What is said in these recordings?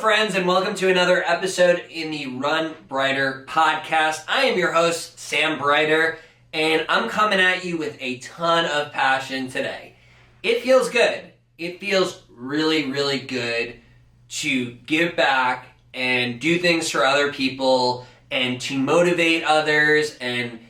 friends, and welcome to another episode in the Run Breiter Podcast. I am your host, Sam Breiter, and I'm coming at you with a ton of passion today. It feels good. It feels really, really good to give back and do things for other people and to motivate others and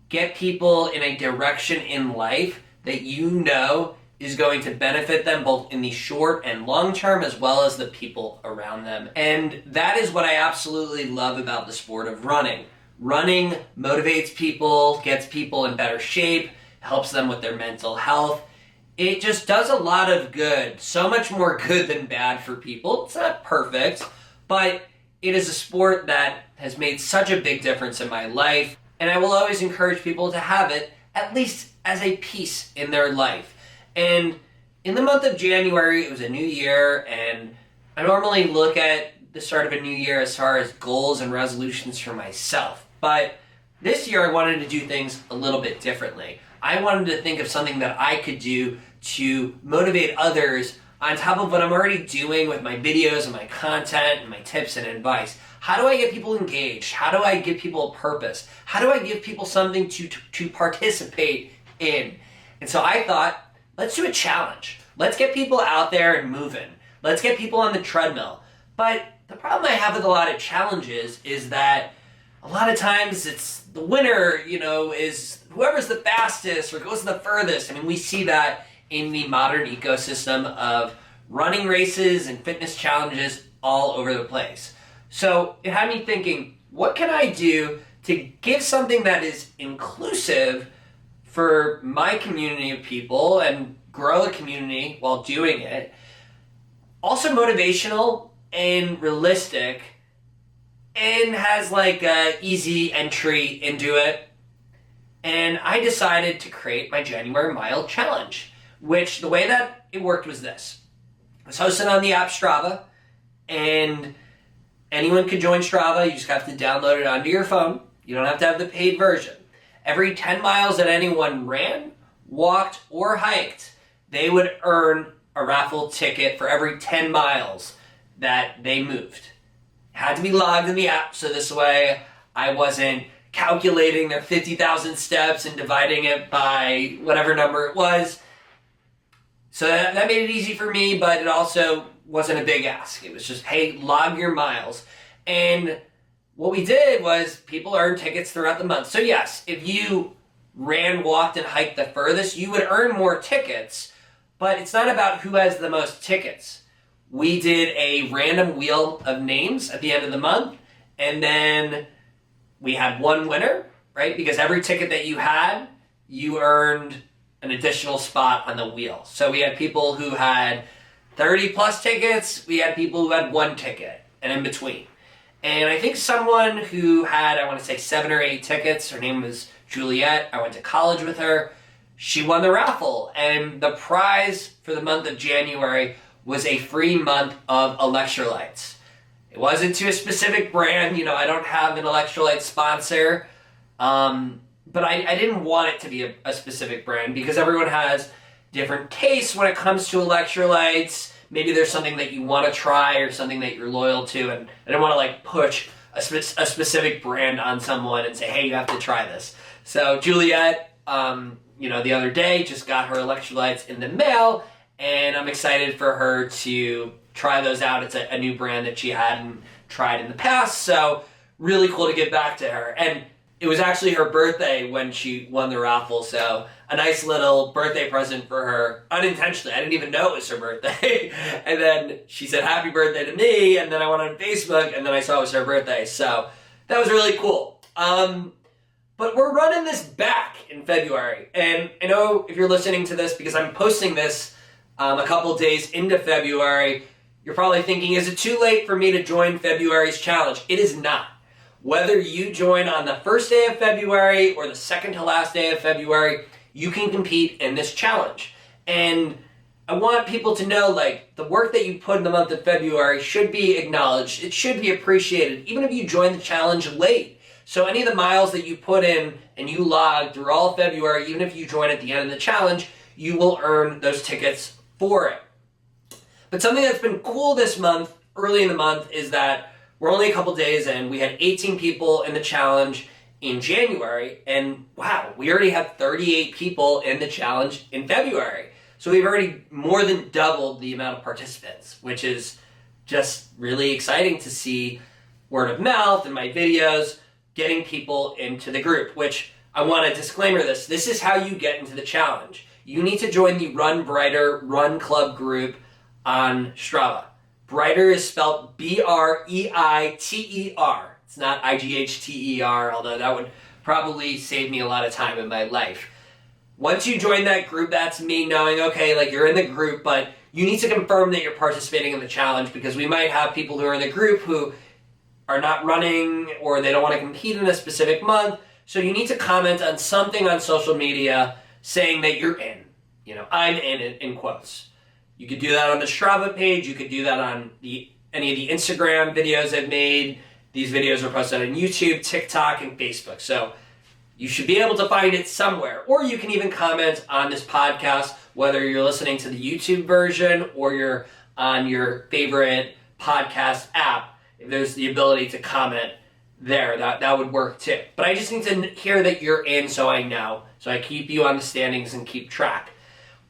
get people in a direction in life that you know is going to benefit them both in the short and long term as well as the people around them. And that is what I absolutely love about the sport of running. Running motivates people, gets people in better shape, helps them with their mental health. It just does a lot of good, so much more good than bad for people. It's not perfect, but it is a sport that has made such a big difference in my life, and I will always encourage people to have it at least as a piece in their life. And in the month of January, it was a new year, and I normally look at the start of a new year as far as goals and resolutions for myself. But this year, I wanted to do things a little bit differently. I wanted to think of something that I could do to motivate others on top of what I'm already doing with my videos and my content and my tips and advice. How do I get people engaged? How do I give people a purpose? How do I give people something to participate in? And so I thought, let's do a challenge. Let's get people out there and moving. Let's get people on the treadmill. But the problem I have with a lot of challenges is that a lot of times it's the winner, is whoever's the fastest or goes the furthest. I mean, we see that in the modern ecosystem of running races and fitness challenges all over the place. So it had me thinking, what can I do to give something that is inclusive for my community of people and grow a community while doing it, also motivational and realistic, and has like a easy entry into it. And I decided to create my January Mile Challenge, which the way that it worked was this. I was hosted on the app Strava, and anyone could join Strava. You just have to download it onto your phone. You don't have to have the paid version. Every 10 miles that anyone ran, walked, or hiked, they would earn a raffle ticket for every 10 miles that they moved. It had to be logged in the app, so this way I wasn't calculating their 50,000 steps and dividing it by whatever number it was. So that made it easy for me, but it also wasn't a big ask. It was just, hey, log your miles. And what we did was people earned tickets throughout the month. So yes, if you ran, walked, and hiked the furthest, you would earn more tickets, but it's not about who has the most tickets. We did a random wheel of names at the end of the month, and then we had one winner, right? Because every ticket that you had, you earned an additional spot on the wheel. So we had people who had 30 plus tickets, we had people who had one ticket, and in between. And I think someone who had, I want to say 7 or 8 tickets, her name was Juliet, I went to college with her, she won the raffle. And the prize for the month of January was a free month of electrolytes. It wasn't to a specific brand, I don't have an electrolyte sponsor, but I didn't want it to be a specific brand because everyone has different tastes when it comes to electrolytes. Maybe there's something that you want to try or something that you're loyal to, and I don't want to push a specific brand on someone and say, hey, you have to try this. So Juliet, the other day just got her electrolytes in the mail, and I'm excited for her to try those out. It's a new brand that she hadn't tried in the past, so really cool to get back to her. And it was actually her birthday when she won the raffle, so a nice little birthday present for her, unintentionally. I didn't even know it was her birthday. And then she said, happy birthday to me, and then I went on Facebook, and then I saw it was her birthday. So that was really cool. But we're running this back in February. And I know if you're listening to this, because I'm posting this a couple days into February, you're probably thinking, is it too late for me to join February's challenge? It is not. Whether you join on the first day of February or the second to last day of February, you can compete in this challenge. And I want people to know, the work that you put in the month of February should be acknowledged. It should be appreciated, even if you join the challenge late. So any of the miles that you put in and you log through all of February, even if you join at the end of the challenge, you will earn those tickets for it. But something that's been cool this month early in the month is that we're only a couple days in. We had 18 people in the challenge in January, and wow, we already have 38 people in the challenge in February. So we've already more than doubled the amount of participants, which is just really exciting to see word of mouth and my videos getting people into the group, which I want to disclaimer this. This is how you get into the challenge. You need to join the Run Breiter Run Club group on Strava. Breiter is spelled B-R-E-I-T-E-R. It's not I-G-H-T-E-R, although that would probably save me a lot of time in my life. Once you join that group, that's me knowing, okay, like you're in the group, but you need to confirm that you're participating in the challenge, because we might have people who are in the group who are not running or they don't want to compete in a specific month. So you need to comment on something on social media saying that you're in. You know, I'm in quotes. You could do that on the Strava page. You could do that on any of the Instagram videos I've made. These videos are posted on YouTube, TikTok, and Facebook. So you should be able to find it somewhere. Or you can even comment on this podcast, whether you're listening to the YouTube version or you're on your favorite podcast app. If there's the ability to comment there, that would work too. But I just need to hear that you're in so I know. So I keep you on the standings and keep track.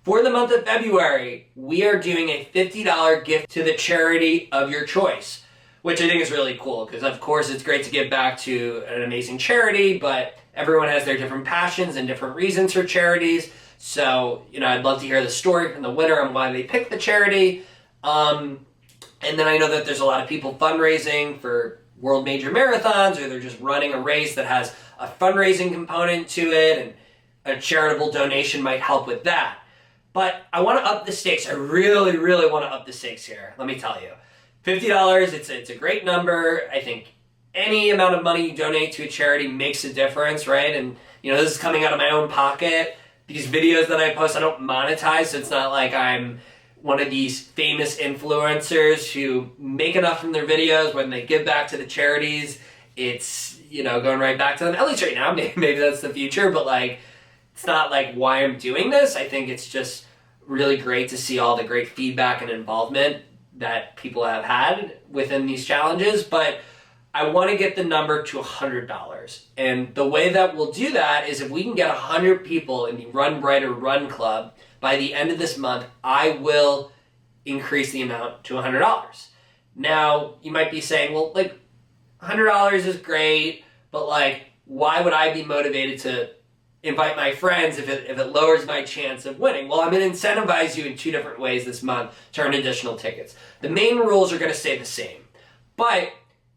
For the month of February, we are doing a $50 gift to the charity of your choice, which I think is really cool because, of course, it's great to give back to an amazing charity, but everyone has their different passions and different reasons for charities. So, I'd love to hear the story from the winner on why they picked the charity. And then I know that there's a lot of people fundraising for world major marathons, or they're just running a race that has a fundraising component to it, and a charitable donation might help with that. But I want to up the stakes. I really, really want to up the stakes here. Let me tell you. $50, it's a great number. I think any amount of money you donate to a charity makes a difference, right? And, this is coming out of my own pocket. These videos that I post, I don't monetize, so it's not like I'm one of these famous influencers who make enough from their videos. When they give back to the charities, it's, going right back to them. At least right now, maybe that's the future, but it's not like why I'm doing this. I think it's just really great to see all the great feedback and involvement that people have had within these challenges, but I want to get the number to $100. And the way that we'll do that is if we can get 100 people in the Run Breiter Run Club by the end of this month, I will increase the amount to $100. Now, you might be saying, well, $100 is great, but why would I be motivated to invite my friends if it lowers my chance of winning? Well, I'm going to incentivize you in two different ways this month to earn additional tickets. The main rules are going to stay the same, but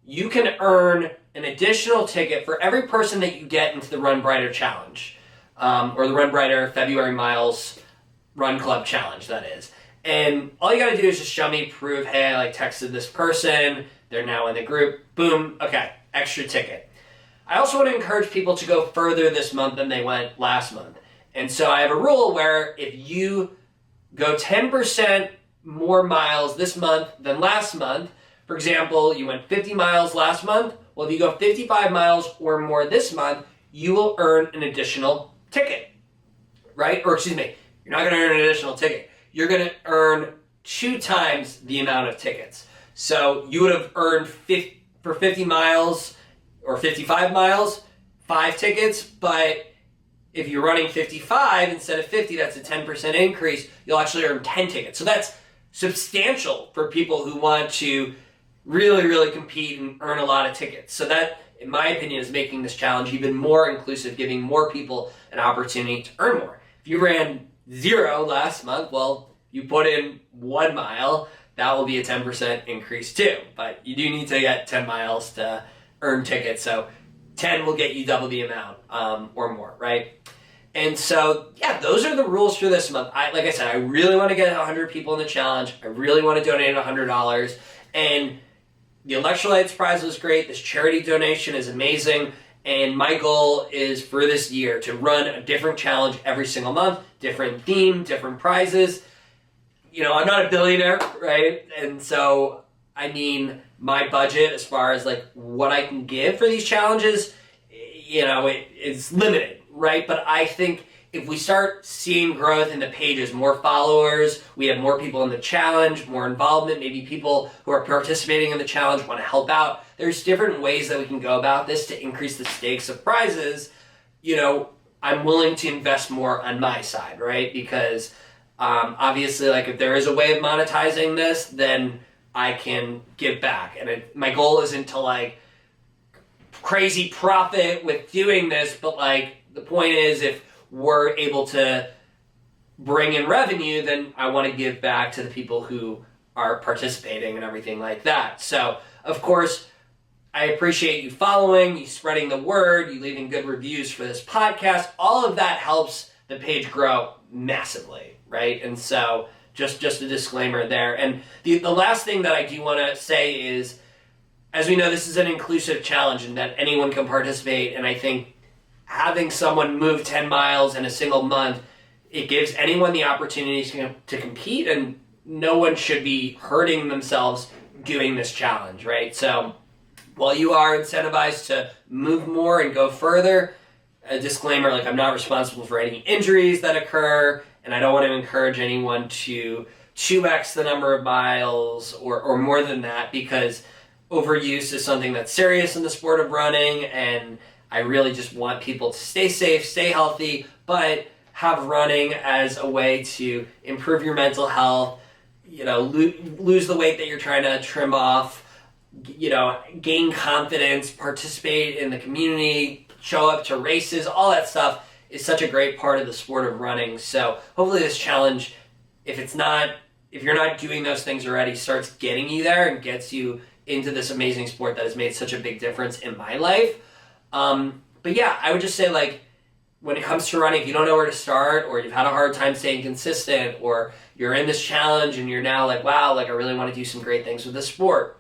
you can earn an additional ticket for every person that you get into the Run Breiter Challenge, or the Run Breiter February Miles Run Club Challenge, that is. And all you got to do is just show me proof, hey, I texted this person, they're now in the group, boom, okay, extra ticket. I also want to encourage people to go further this month than they went last month. And so I have a rule where if you go 10% more miles this month than last month, for example, you went 50 miles last month, well, if you go 55 miles or more this month, you will earn an additional ticket, right? Or excuse me, you're not going to earn an additional ticket. You're going to earn 2 times the amount of tickets. So you would have earned for 50 miles or 55 miles, 5 tickets, but if you're running 55 instead of 50, that's a 10% increase. You'll actually earn 10 tickets. So that's substantial for people who want to really, really compete and earn a lot of tickets. So that, in my opinion, is making this challenge even more inclusive, giving more people an opportunity to earn more. If you ran 0 last month, well, you put in 1 mile, that will be a 10% increase too. But you do need to get 10 miles to earn tickets, so 10 will get you double the amount or more, right? And so, yeah, those are the rules for this month. Like I said, I really want to get 100 people in the challenge. I really want to donate $100. And the electrolytes prize was great. This charity donation is amazing. And my goal is for this year to run a different challenge every single month, different theme, different prizes. I'm not a billionaire, right? And so, my budget as far as what I can give for these challenges, it's limited, right? But I think if we start seeing growth in the pages, more followers, we have more people in the challenge, more involvement, maybe people who are participating in the challenge want to help out. There's different ways that we can go about this to increase the stakes of prizes. I'm willing to invest more on my side, right? Because obviously, like, if there is a way of monetizing this, then I can give back. And my goal isn't to, like, crazy profit with doing this, but, like, the point is, if we're able to bring in revenue, then I want to give back to the people who are participating and everything like that. So, of course, I appreciate you following, you spreading the word, you leaving good reviews for this podcast. All of that helps the page grow massively, right? And so just a disclaimer there. And the last thing that I do want to say is, as we know, this is an inclusive challenge and that anyone can participate. And I think having someone move 10 miles in a single month, it gives anyone the opportunity to compete, and no one should be hurting themselves doing this challenge, right? So while you are incentivized to move more and go further, a disclaimer, like, I'm not responsible for any injuries that occur, and I don't want to encourage anyone to 2x the number of miles or more than that, because overuse is something that's serious in the sport of running, and I really just want people to stay safe, stay healthy, but have running as a way to improve your mental health, lose the weight that you're trying to trim off, gain confidence, participate in the community, show up to races. All that stuff is such a great part of the sport of running. So hopefully this challenge, if you're not doing those things already, starts getting you there and gets you into this amazing sport that has made such a big difference in my life. But yeah, I would just say, like, when it comes to running, if you don't know where to start, or you've had a hard time staying consistent, or you're in this challenge and you're now like, wow, like, I really want to do some great things with this sport.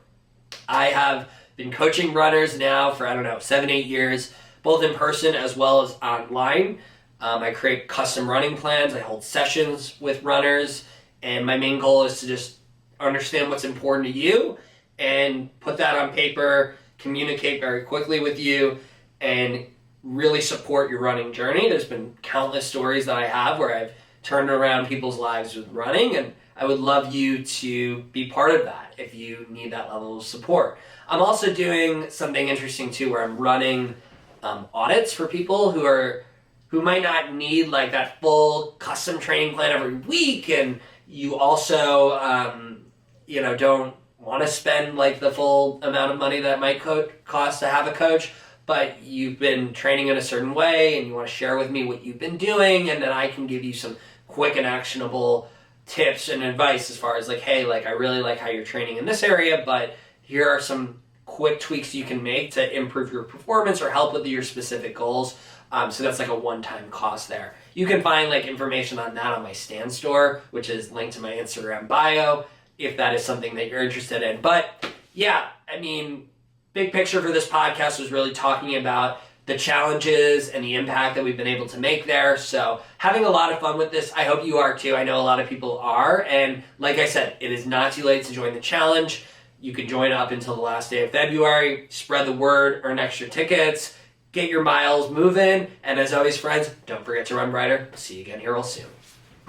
I have been coaching runners now for, 7-8 years, both in person as well as online. I create custom running plans. I hold sessions with runners, and my main goal is to just understand what's important to you and put that on paper, communicate very quickly with you, and really support your running journey. There's been countless stories that I have where I've turned around people's lives with running, and I would love you to be part of that if you need that level of support. I'm also doing something interesting too, where I'm running audits for people who might not need, like, that full custom training plan every week, and you also don't want to spend, like, the full amount of money that might cost to have a coach, but you've been training in a certain way and you want to share with me what you've been doing, and then I can give you some quick and actionable tips and advice as far as, like, hey, like, I really like how you're training in this area, but here are some quick tweaks you can make to improve your performance or help with your specific goals. So that's like a one-time cost there. You can find, like, information on that on my Stan store, which is linked to my Instagram bio, if that is something that you're interested in. But yeah, I mean, big picture for this podcast was really talking about the challenges and the impact that we've been able to make there. So having a lot of fun with this. I hope you are too. I know a lot of people are. And like I said, it is not too late to join the challenge. You can join up until the last day of February, spread the word, earn extra tickets, get your miles moving. And as always, friends, don't forget to run brighter. See you again here real soon.